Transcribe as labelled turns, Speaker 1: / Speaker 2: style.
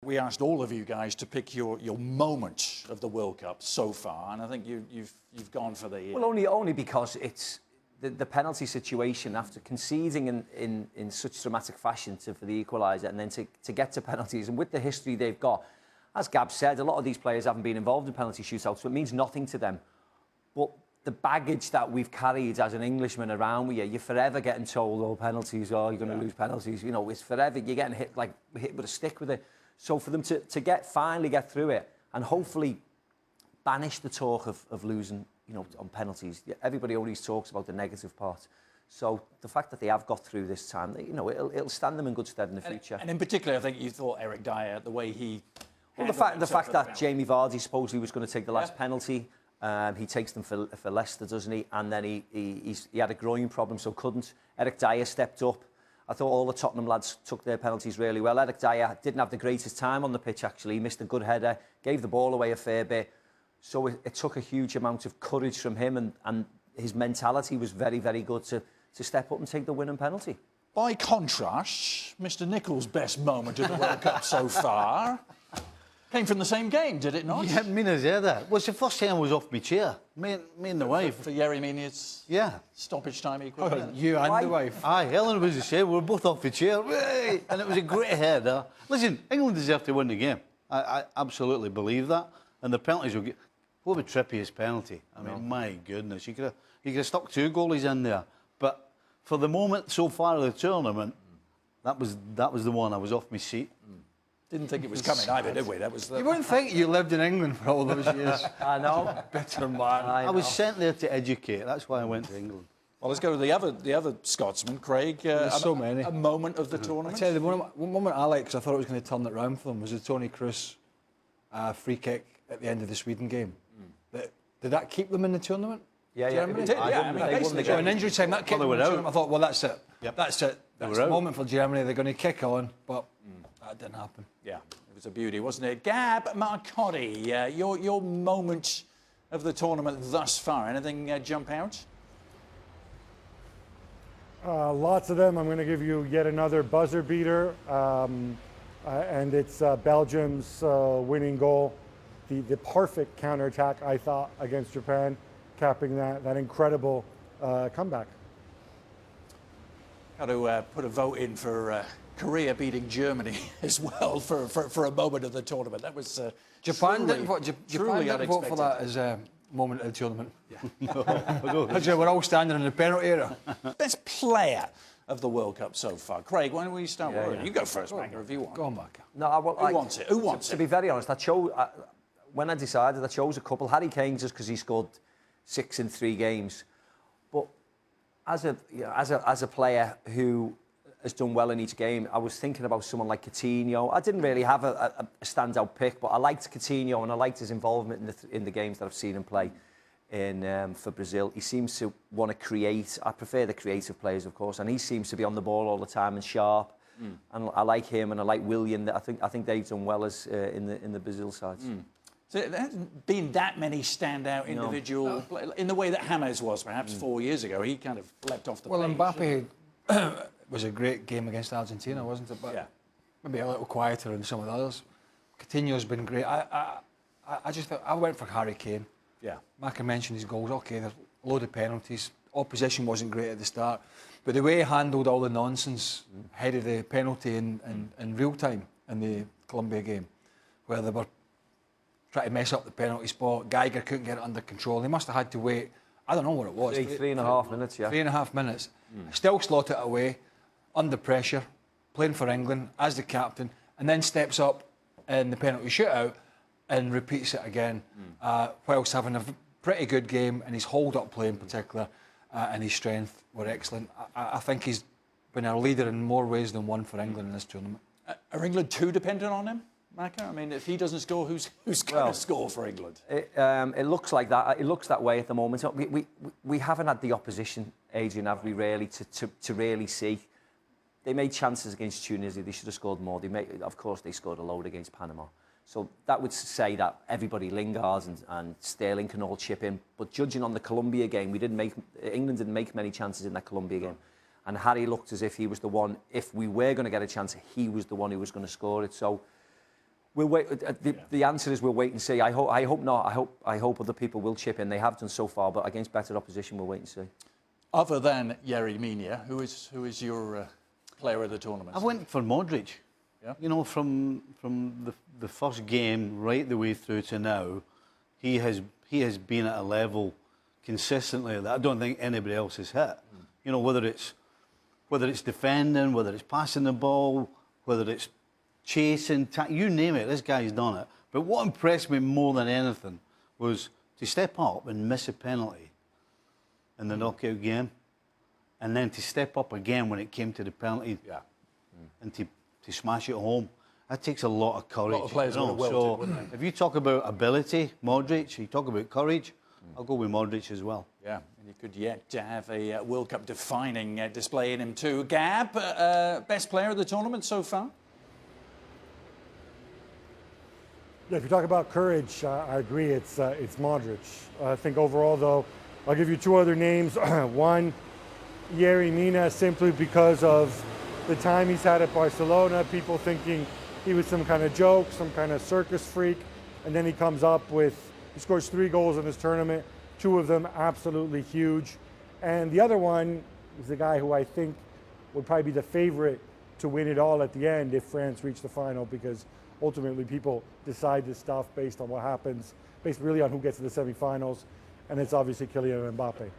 Speaker 1: we asked all of you guys to pick your moment of the World Cup so far, and I think you've gone for the...
Speaker 2: Well, only because it's the penalty situation after conceding in such dramatic fashion for the equaliser, and then to get to penalties, and with the history they've got, as Gab said, a lot of these players haven't been involved in penalty shootouts, so it means nothing to them. But the baggage that we've carried as an Englishman around with you, you're forever getting told, oh, penalties, oh, you're going to lose penalties. You know, it's forever, you're getting hit with a stick with it. So for them to finally get through it and hopefully banish the talk of losing, you know, on penalties. Everybody always talks about the negative part. So the fact that they have got through this time, you know, it'll stand them in good stead in the future. And
Speaker 1: in particular, I think you thought Eric Dyer, the way he...
Speaker 2: Well, the fact that Jamie Vardy supposedly was going to take the last penalty, he takes them for Leicester, doesn't he? And then he had a groin problem, so couldn't. Eric Dyer stepped up. I thought all the Tottenham lads took their penalties really well. Eric Dyer didn't have the greatest time on the pitch, actually. He missed a good header, gave the ball away a fair bit. So it took a huge amount of courage from him, and his mentality was very, very good to step up and take the winning penalty.
Speaker 1: By contrast, Mr. Nichols' best moment of the World Cup so far came from the same game, did it not?
Speaker 3: Yeah, Mina's there. That was the first time I was off my chair. Me and the wife.
Speaker 1: For Yerry, Mina's stoppage time equal.
Speaker 3: Oh, you and the wife. Aye, Helen was the same. We were both off the chair. And it was a great header. Listen, England deserved to win the game. I absolutely believe that. And the penalties will get... What would Trippier's penalty? I mean, my goodness. You could have stuck 2 goalies in there. But for the moment so far of the tournament, that was the one. I was off my seat.
Speaker 1: Didn't think it was coming either, did we? That was
Speaker 4: You wouldn't think you lived in England for all those years.
Speaker 2: I know.
Speaker 4: Bitter man.
Speaker 3: I was sent there to educate. That's why I went to England.
Speaker 1: Well, let's go to the other Scotsman, Craig.
Speaker 4: There's so many.
Speaker 1: A moment of the tournament.
Speaker 4: I tell you, the one moment I liked, because I thought it was going to turn it round for them, was the Tony Kroos free kick at the end of the Sweden game. Did that keep them in the tournament?
Speaker 2: Yeah.
Speaker 4: Germany?
Speaker 2: So
Speaker 4: in injury time, that kept them in the tournament. I thought, well, that's it.
Speaker 3: Yep.
Speaker 4: That's it. That's the moment for Germany. They're going to kick on, but that didn't happen.
Speaker 1: Yeah, it was a beauty, wasn't it? Gab Marcotti, your moment of the tournament thus far. Anything jump out?
Speaker 5: Lots of them. I'm going to give you yet another buzzer beater, and it's Belgium's winning goal. The perfect counterattack, I thought, against Japan, capping that incredible comeback.
Speaker 1: Got to put a vote in for Korea beating Germany as well for a moment of the tournament. That was
Speaker 4: Japan didn't vote for that as a moment of the tournament. Yeah. We're all standing in the penalty area.
Speaker 1: Best player of the World Cup so far. Craig, why don't we start with you? You go first, Magger, if you want.
Speaker 4: Go on, Magger.
Speaker 2: No,
Speaker 1: Who wants it? Who wants it?
Speaker 2: To be very honest, when I decided, I chose a couple. Harry Kane, just because he scored 6 in 3 games. But as a player who has done well in each game, I was thinking about someone like Coutinho. I didn't really have a standout pick, but I liked Coutinho and I liked his involvement in the games that I've seen him play for Brazil. He seems to want to create. I prefer the creative players, of course, and he seems to be on the ball all the time and sharp. And I like him, and I like Willian. I think they've done well as in the Brazil sides.
Speaker 1: So there hasn't been that many standout individual in the way that James was perhaps 4 years ago. He kind of leapt off the page.
Speaker 4: Well, Mbappe was a great game against Argentina, wasn't it? But maybe a little quieter than some of the others. Coutinho's been great. I just thought I went for Harry Kane.
Speaker 1: Yeah.
Speaker 4: Macca mentioned his goals. Okay, there's a load of penalties. Opposition wasn't great at the start, but the way he handled all the nonsense ahead of the penalty in real time in the Colombia game, where they were trying to mess up the penalty spot. Geiger couldn't get it under control. He must have had to wait, I don't know what it was.
Speaker 2: 3.5 minutes,
Speaker 4: 3.5 minutes. Still slot it away, under pressure, playing for England as the captain, and then steps up in the penalty shootout and repeats it again, whilst having a pretty good game, and his hold-up play in particular and his strength were excellent. I think he's been a leader in more ways than one for England in this tournament.
Speaker 1: Are England too dependent on him, Macca? I mean, if he doesn't score, who's going to score for England?
Speaker 2: It looks like that. It looks that way at the moment. We haven't had the opposition, Adrian, have we really, to really see. They made chances against Tunisia. They should have scored more. Of course, they scored a load against Panama. So that would say that everybody, Lingard and Sterling, can all chip in. But judging on the Colombia game, England didn't make many chances in that Colombia game. And Harry looked as if he was the one, if we were going to get a chance, he was the one who was going to score it. So We'll wait. The answer is we'll wait and see. I hope not. I hope other people will chip in. They have done so far, but against better opposition, we'll wait and see.
Speaker 1: Other than Yerry, Mina, who is your player of the tournament?
Speaker 3: I went for Modric.
Speaker 1: Yeah.
Speaker 3: You know, from the first game right the way through to now, he has been at a level consistently that I don't think anybody else has hit. You know, whether it's defending, whether it's passing the ball, whether it's chasing, you name it, this guy's done it. But what impressed me more than anything was to step up and miss a penalty in the knockout game, and then to step up again when it came to the penalty, and to smash it home. That takes a lot of courage.
Speaker 1: A lot of players would have wilted,
Speaker 3: so
Speaker 1: wouldn't they?
Speaker 3: if you talk about ability, Modric, you talk about courage, I'll go with Modric as well.
Speaker 1: Yeah, and you could yet have a World Cup defining display in him too. Gab, best player of the tournament so far?
Speaker 5: Yeah, if you talk about courage, I agree. It's Modric. I think overall, though, I'll give you two other names. One, Yerry Mina, simply because of the time he's had at Barcelona. People thinking he was some kind of joke, some kind of circus freak, and then he comes up with, he scores 3 goals in this tournament, 2 of them absolutely huge. And the other one is the guy who I think would probably be the favorite to win it all at the end if France reached the final, because ultimately people decide this stuff based on what happens, based really on who gets to the semifinals, and it's obviously Kylian Mbappe.